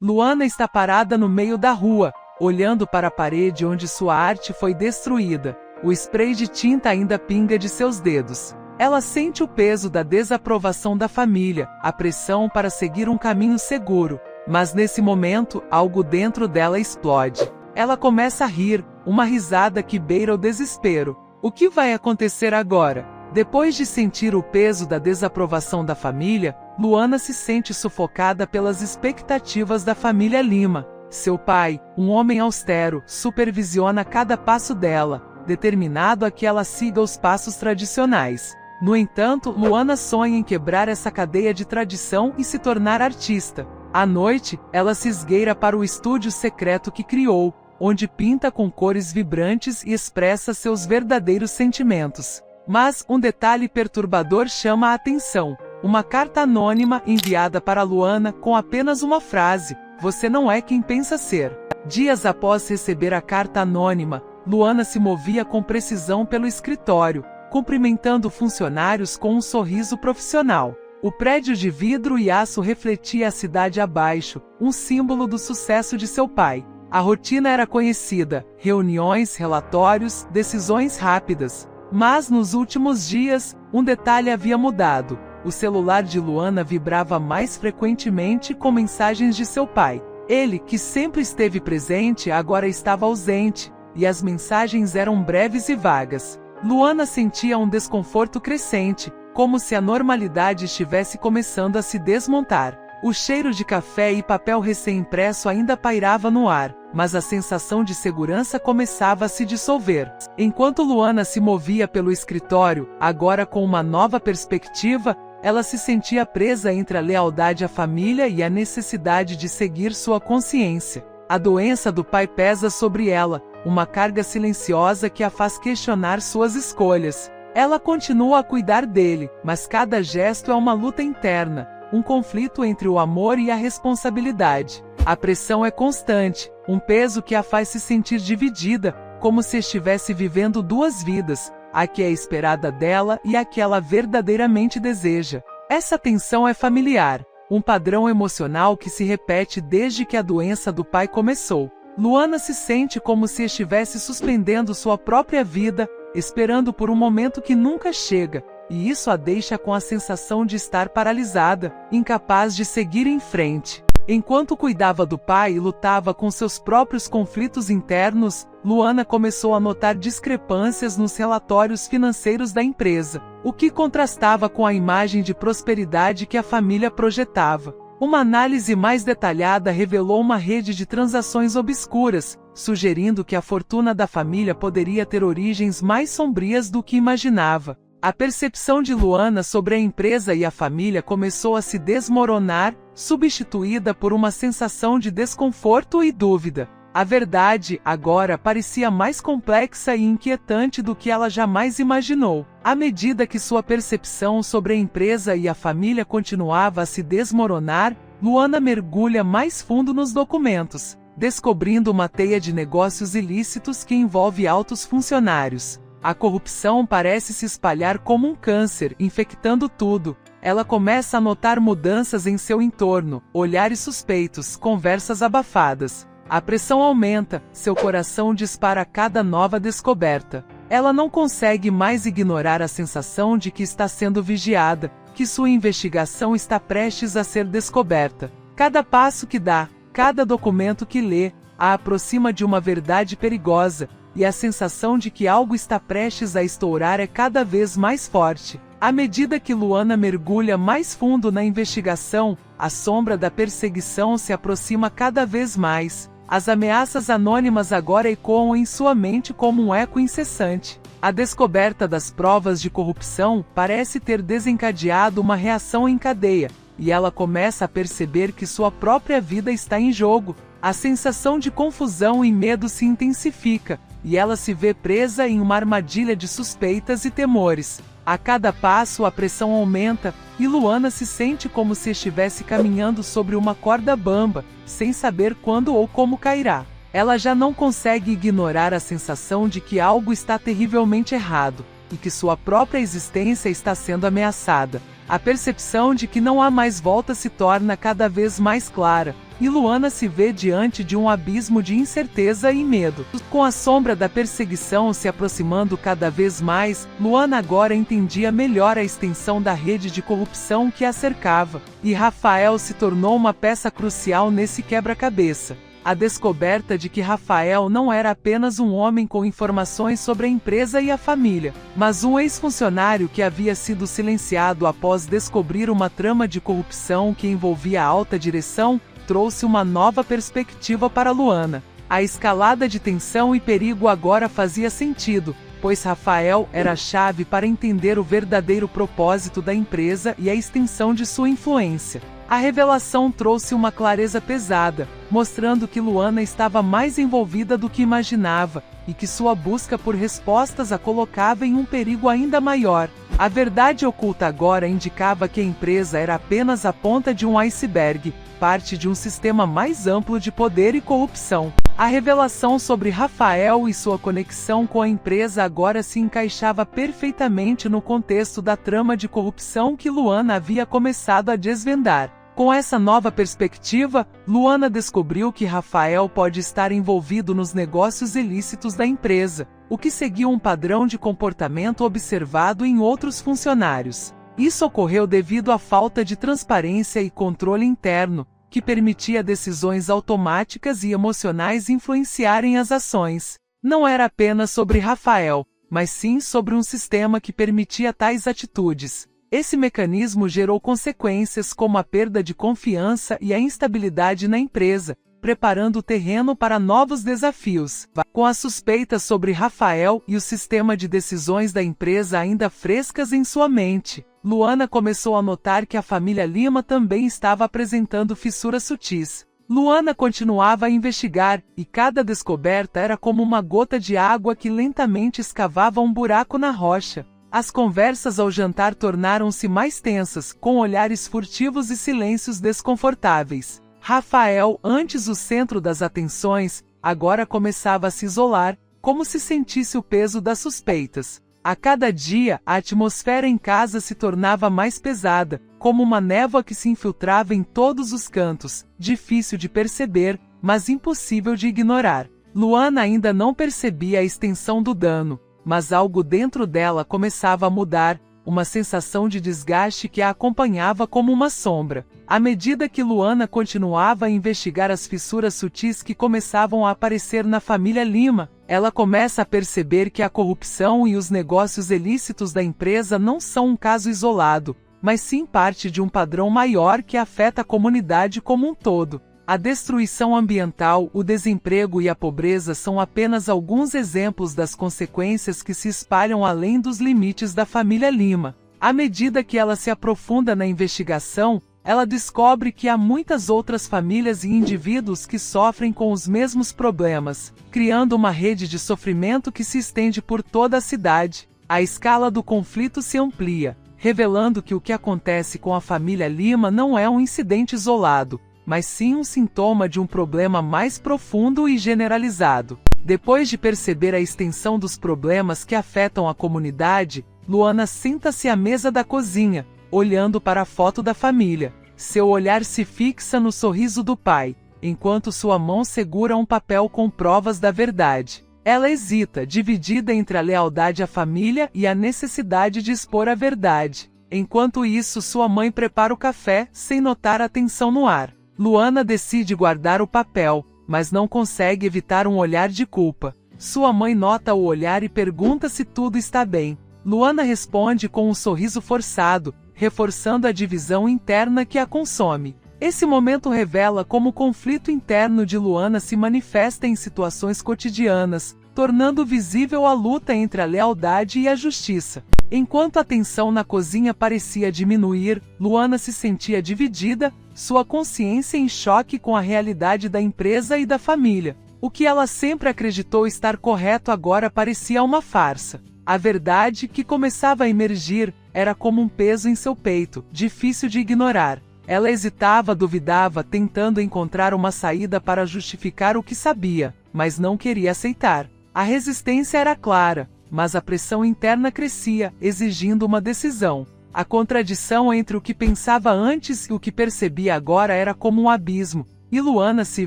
Luana está parada no meio da rua, olhando para a parede onde sua arte foi destruída. O spray de tinta ainda pinga de seus dedos. Ela sente o peso da desaprovação da família, a pressão para seguir um caminho seguro. Mas nesse momento, algo dentro dela explode. Ela começa a rir, uma risada que beira o desespero. O que vai acontecer agora? Depois de sentir o peso da desaprovação da família, Luana se sente sufocada pelas expectativas da família Lima. Seu pai, um homem austero, supervisiona cada passo dela, determinado a que ela siga os passos tradicionais. No entanto, Luana sonha em quebrar essa cadeia de tradição e se tornar artista. À noite, ela se esgueira para o estúdio secreto que criou, onde pinta com cores vibrantes e expressa seus verdadeiros sentimentos. Mas um detalhe perturbador chama a atenção. Uma carta anônima enviada para Luana com apenas uma frase: "Você não é quem pensa ser". Dias após receber a carta anônima, Luana se movia com precisão pelo escritório, cumprimentando funcionários com um sorriso profissional. O prédio de vidro e aço refletia a cidade abaixo, um símbolo do sucesso de seu pai. A rotina era conhecida: reuniões, relatórios, decisões rápidas. Mas nos últimos dias, um detalhe havia mudado. O celular de Luana vibrava mais frequentemente com mensagens de seu pai. Ele, que sempre esteve presente, agora estava ausente, e as mensagens eram breves e vagas. Luana sentia um desconforto crescente, como se a normalidade estivesse começando a se desmontar. O cheiro de café e papel recém-impresso ainda pairava no ar, mas a sensação de segurança começava a se dissolver. Enquanto Luana se movia pelo escritório, agora com uma nova perspectiva, ela se sentia presa entre a lealdade à família e a necessidade de seguir sua consciência. A doença do pai pesa sobre ela, uma carga silenciosa que a faz questionar suas escolhas. Ela continua a cuidar dele, mas cada gesto é uma luta interna, um conflito entre o amor e a responsabilidade. A pressão é constante, um peso que a faz se sentir dividida, como se estivesse vivendo duas vidas, a que é esperada dela e a que ela verdadeiramente deseja. Essa tensão é familiar, um padrão emocional que se repete desde que a doença do pai começou. Luana se sente como se estivesse suspendendo sua própria vida, esperando por um momento que nunca chega, e isso a deixa com a sensação de estar paralisada, incapaz de seguir em frente. Enquanto cuidava do pai e lutava com seus próprios conflitos internos, Luana começou a notar discrepâncias nos relatórios financeiros da empresa, o que contrastava com a imagem de prosperidade que a família projetava. Uma análise mais detalhada revelou uma rede de transações obscuras, sugerindo que a fortuna da família poderia ter origens mais sombrias do que imaginava. A percepção de Luana sobre a empresa e a família começou a se desmoronar, substituída por uma sensação de desconforto e dúvida. A verdade, agora, parecia mais complexa e inquietante do que ela jamais imaginou. À medida que sua percepção sobre a empresa e a família continuava a se desmoronar, Luana mergulha mais fundo nos documentos, descobrindo uma teia de negócios ilícitos que envolve altos funcionários. A corrupção parece se espalhar como um câncer, infectando tudo. Ela começa a notar mudanças em seu entorno, olhares suspeitos, conversas abafadas. A pressão aumenta, seu coração dispara a cada nova descoberta. Ela não consegue mais ignorar a sensação de que está sendo vigiada, que sua investigação está prestes a ser descoberta. Cada passo que dá, cada documento que lê, a aproxima de uma verdade perigosa, e a sensação de que algo está prestes a estourar é cada vez mais forte. À medida que Luana mergulha mais fundo na investigação, a sombra da perseguição se aproxima cada vez mais. As ameaças anônimas agora ecoam em sua mente como um eco incessante. A descoberta das provas de corrupção parece ter desencadeado uma reação em cadeia, e ela começa a perceber que sua própria vida está em jogo. A sensação de confusão e medo se intensifica, e ela se vê presa em uma armadilha de suspeitas e temores. A cada passo a pressão aumenta, e Luana se sente como se estivesse caminhando sobre uma corda bamba, sem saber quando ou como cairá. Ela já não consegue ignorar a sensação de que algo está terrivelmente errado, e que sua própria existência está sendo ameaçada. A percepção de que não há mais volta se torna cada vez mais clara, e Luana se vê diante de um abismo de incerteza e medo. Com a sombra da perseguição se aproximando cada vez mais, Luana agora entendia melhor a extensão da rede de corrupção que a cercava, e Rafael se tornou uma peça crucial nesse quebra-cabeça. A descoberta de que Rafael não era apenas um homem com informações sobre a empresa e a família, mas um ex-funcionário que havia sido silenciado após descobrir uma trama de corrupção que envolvia a alta direção, trouxe uma nova perspectiva para Luana. A escalada de tensão e perigo agora fazia sentido, pois Rafael era a chave para entender o verdadeiro propósito da empresa e a extensão de sua influência. A revelação trouxe uma clareza pesada, mostrando que Luana estava mais envolvida do que imaginava, e que sua busca por respostas a colocava em um perigo ainda maior. A verdade oculta agora indicava que a empresa era apenas a ponta de um iceberg, parte de um sistema mais amplo de poder e corrupção. A revelação sobre Rafael e sua conexão com a empresa agora se encaixava perfeitamente no contexto da trama de corrupção que Luana havia começado a desvendar. Com essa nova perspectiva, Luana descobriu que Rafael pode estar envolvido nos negócios ilícitos da empresa, o que seguiu um padrão de comportamento observado em outros funcionários. Isso ocorreu devido à falta de transparência e controle interno, que permitia decisões automáticas e emocionais influenciarem as ações. Não era apenas sobre Rafael, mas sim sobre um sistema que permitia tais atitudes. Esse mecanismo gerou consequências como a perda de confiança e a instabilidade na empresa, preparando o terreno para novos desafios. Com as suspeitas sobre Rafael e o sistema de decisões da empresa ainda frescas em sua mente, Luana começou a notar que a família Lima também estava apresentando fissuras sutis. Luana continuava a investigar, e cada descoberta era como uma gota de água que lentamente escavava um buraco na rocha. As conversas ao jantar tornaram-se mais tensas, com olhares furtivos e silêncios desconfortáveis. Rafael, antes o centro das atenções, agora começava a se isolar, como se sentisse o peso das suspeitas. A cada dia, a atmosfera em casa se tornava mais pesada, como uma névoa que se infiltrava em todos os cantos, difícil de perceber, mas impossível de ignorar. Luana ainda não percebia a extensão do dano, mas algo dentro dela começava a mudar, uma sensação de desgaste que a acompanhava como uma sombra. À medida que Luana continuava a investigar as fissuras sutis que começavam a aparecer na família Lima, ela começa a perceber que a corrupção e os negócios ilícitos da empresa não são um caso isolado, mas sim parte de um padrão maior que afeta a comunidade como um todo. A destruição ambiental, o desemprego e a pobreza são apenas alguns exemplos das consequências que se espalham além dos limites da família Lima. À medida que ela se aprofunda na investigação, ela descobre que há muitas outras famílias e indivíduos que sofrem com os mesmos problemas, criando uma rede de sofrimento que se estende por toda a cidade. A escala do conflito se amplia, revelando que o que acontece com a família Lima não é um incidente isolado, mas sim um sintoma de um problema mais profundo e generalizado. Depois de perceber a extensão dos problemas que afetam a comunidade, Luana senta-se à mesa da cozinha, olhando para a foto da família. Seu olhar se fixa no sorriso do pai, enquanto sua mão segura um papel com provas da verdade. Ela hesita, dividida entre a lealdade à família e a necessidade de expor a verdade. Enquanto isso, sua mãe prepara o café, sem notar a tensão no ar. Luana decide guardar o papel, mas não consegue evitar um olhar de culpa. Sua mãe nota o olhar e pergunta se tudo está bem. Luana responde com um sorriso forçado, reforçando a divisão interna que a consome. Esse momento revela como o conflito interno de Luana se manifesta em situações cotidianas, tornando visível a luta entre a lealdade e a justiça. Enquanto a tensão na cozinha parecia diminuir, Luana se sentia dividida, sua consciência em choque com a realidade da empresa e da família. O que ela sempre acreditou estar correto agora parecia uma farsa. A verdade, que começava a emergir, era como um peso em seu peito, difícil de ignorar. Ela hesitava, duvidava, tentando encontrar uma saída para justificar o que sabia, mas não queria aceitar. A resistência era clara, mas a pressão interna crescia, exigindo uma decisão. A contradição entre o que pensava antes e o que percebia agora era como um abismo, e Luana se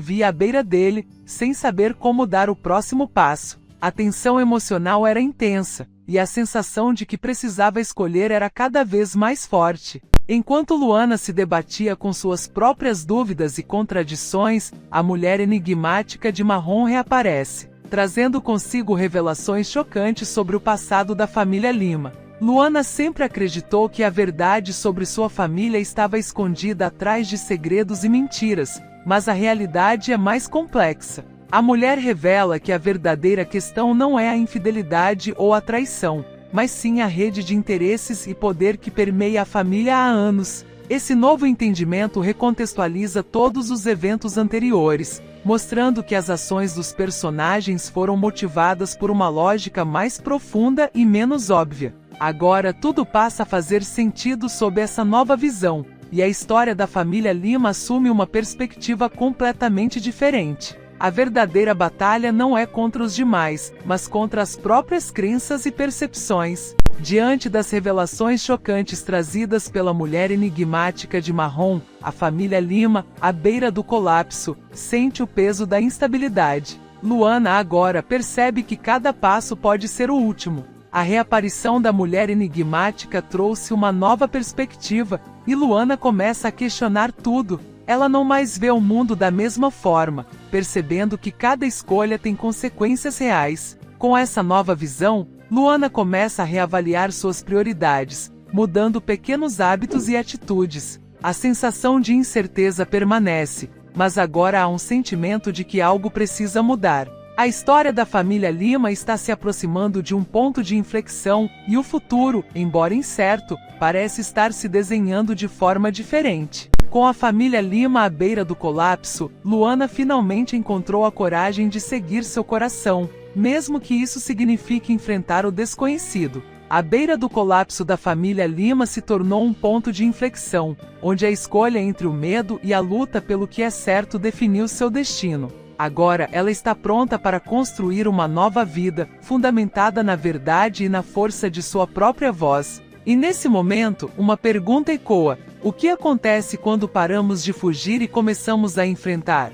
via à beira dele, sem saber como dar o próximo passo. A tensão emocional era intensa, e a sensação de que precisava escolher era cada vez mais forte. Enquanto Luana se debatia com suas próprias dúvidas e contradições, a mulher enigmática de marrom reaparece, trazendo consigo revelações chocantes sobre o passado da família Lima. Luana sempre acreditou que a verdade sobre sua família estava escondida atrás de segredos e mentiras, mas a realidade é mais complexa. A mulher revela que a verdadeira questão não é a infidelidade ou a traição, mas sim a rede de interesses e poder que permeia a família há anos. Esse novo entendimento recontextualiza todos os eventos anteriores, mostrando que as ações dos personagens foram motivadas por uma lógica mais profunda e menos óbvia. Agora tudo passa a fazer sentido sob essa nova visão, e a história da família Lima assume uma perspectiva completamente diferente. A verdadeira batalha não é contra os demais, mas contra as próprias crenças e percepções. Diante das revelações chocantes trazidas pela mulher enigmática de marrom, a família Lima, à beira do colapso, sente o peso da instabilidade. Luana agora percebe que cada passo pode ser o último. A reaparição da mulher enigmática trouxe uma nova perspectiva, e Luana começa a questionar tudo. Ela não mais vê o mundo da mesma forma, percebendo que cada escolha tem consequências reais. Com essa nova visão, Luana começa a reavaliar suas prioridades, mudando pequenos hábitos e atitudes. A sensação de incerteza permanece, mas agora há um sentimento de que algo precisa mudar. A história da família Lima está se aproximando de um ponto de inflexão, e o futuro, embora incerto, parece estar se desenhando de forma diferente. Com a família Lima à beira do colapso, Luana finalmente encontrou a coragem de seguir seu coração, mesmo que isso signifique enfrentar o desconhecido. A beira do colapso da família Lima se tornou um ponto de inflexão, onde a escolha entre o medo e a luta pelo que é certo definiu seu destino. Agora ela está pronta para construir uma nova vida, fundamentada na verdade e na força de sua própria voz. E nesse momento, uma pergunta ecoa: o que acontece quando paramos de fugir e começamos a enfrentar?